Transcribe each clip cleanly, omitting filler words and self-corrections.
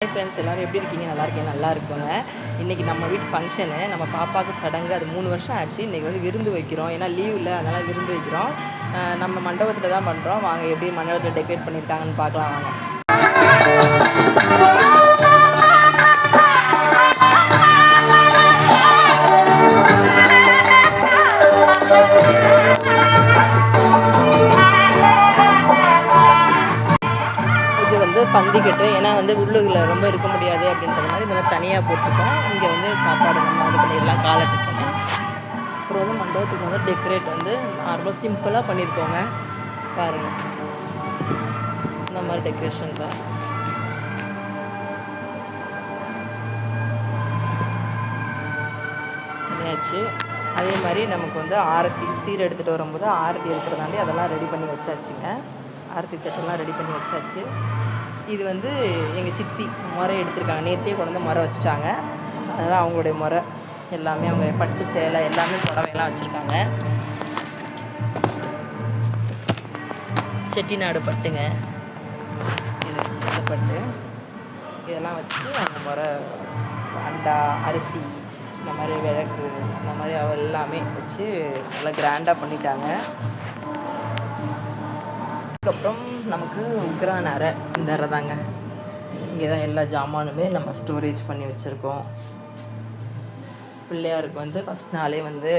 Hi friends, எல்லோரும் எப்படி இருக்கீங்க? நல்லா இருக்கேன், நல்லா இருக்குங்க. இன்றைக்கி நம்ம வீட்டு ஃபங்க்ஷனு, நம்ம பாப்பாவுக்கு சடங்கு. அது 3 வருஷம் ஆச்சு. இன்றைக்கி வந்து விருந்து வைக்கிறோம். ஏன்னா லீவில் அதனால் விருந்து வைக்கிறோம். நம்ம மண்டபத்தில் தான் பண்ணுறோம். வாங்க எப்படி மண்டபத்தில் டெக்கரேட் பண்ணியிருக்காங்கன்னு பார்க்கலாம் வாங்க. பந்திக்கட்டு, ஏன்னா வந்து உள்ளுக்குள்ள ரொம்ப இருக்க முடியாது அப்படின்றது மாதிரி இந்த மாதிரி தனியாக போட்டிருக்கோம். இங்கே வந்து சாப்பாடு நம்ம இது பண்ணிடலாம், காலை டிஃபனு. அப்புறம் வந்து மண்டபத்துக்கு வந்து டெக்கரேட் வந்து ரொம்ப சிம்பிளாக பண்ணியிருக்கோங்க. பாருங்கள், இந்த மாதிரி டெக்கரேஷன் தான். பண்ணியாச்சு. அதே மாதிரி நமக்கு வந்து ஆரத்தி சீர் எடுத்துகிட்டு வரும்போது ஆரத்தி எடுக்கிறதாண்டி அதெல்லாம் ரெடி பண்ணி வச்சாச்சுங்க. ஆரத்தி தட்டெல்லாம் ரெடி பண்ணி வச்சாச்சு. இது வந்து எங்கள் சித்தி முறை எடுத்திருக்காங்க. நேற்றே கொண்டு வந்து முறை வச்சுட்டாங்க. அதுதான் அவங்களுடைய முறை. எல்லாமே அவங்க பட்டு சேலை எல்லாமே புடவையெல்லாம் வச்சுருக்காங்க. செட்டிநாடு பட்டுங்க, இது இந்த பட்டு. இதெல்லாம் வச்சு அந்த முறை அண்டா, அரிசி, இந்த மாதிரி விளக்கு, இந்த மாதிரி எல்லாமே வச்சு நல்லா கிராண்டாக பண்ணிட்டாங்க. அதுக்கப்புறம் நமக்கு உக்ரான் அறை, இந்த அறை தாங்க. இங்கே தான் எல்லா ஜாமானுமே நம்ம ஸ்டோரேஜ் பண்ணி வச்சுருக்கோம். பிள்ளையாருக்கு வந்து ஃபஸ்ட் நாளே வந்து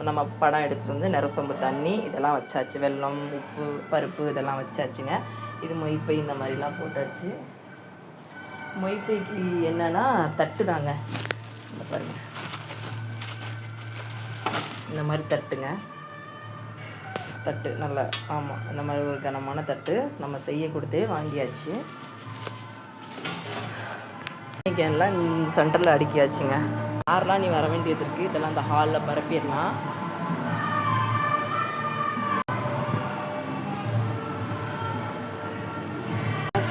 நம்ம படம் எடுத்துகிட்டு வந்து நிறசொம்பு தண்ணி இதெல்லாம் வச்சாச்சு. வெல்லம், உப்பு, பருப்பு இதெல்லாம் வச்சாச்சுங்க. இது மொய்ப்பை இந்த மாதிரிலாம் போட்டாச்சு. மொய்ப்பைக்கு என்னென்னா தட்டு தாங்க. இந்த பாருங்கள், இந்த மாதிரி தட்டுங்க. தட்டு நல்லா, ஆமாம், இந்த மாதிரி ஒரு கனமான தட்டு நம்ம செய்ய கொடுத்தே வாங்கியாச்சு. இன்றைக்கி எல்லாம் சென்டரில் அடுக்கியாச்சுங்க. யாரெலாம் நீ வர வேண்டியது இருக்குது, இதெல்லாம் அந்த ஹாலில் பரப்பிடலாம்.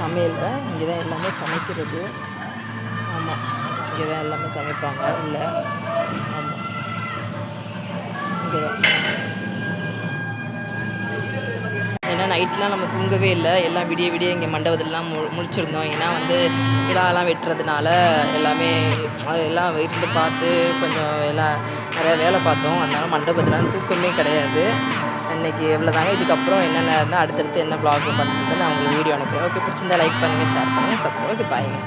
சமையல் இங்கே தான் எல்லாமே சமைக்கிறது. ஆமாம், இங்கே தான் எல்லாமே சமைப்பாங்க. இல்லை, ஆமாம், இங்கே தான். ஏன்னா நைட்லாம் நம்ம தூங்கவே இல்லை. எல்லாம் விடிய விடிய இங்கே மண்டபத்திலலாம் முடிச்சிருந்தோம். ஏன்னா வந்து விழாலாம் வெட்டுறதுனால எல்லாமே எல்லாம் இருந்து பார்த்து கொஞ்சம் எல்லாம் நிறையா வேலை பார்த்தோம். அதனால் மண்டபத்தில் தூக்கமே கிடையாது. இன்றைக்கி எவ்வளோதாங்க. இதுக்கப்புறம் என்னென்ன இருந்தால் அடுத்தடுத்து என்ன ப்ளாக் பண்ணுறதுன்னு நான் உங்களுக்கு வீடியோ அனுப்புகிறேன். ஓகே, பிடிச்சிருந்தா லைக் பண்ணுங்கள், ஷேர் பண்ணுங்கள், சப்ஸ்கிரைப். ஓகே, பாய்ங்க.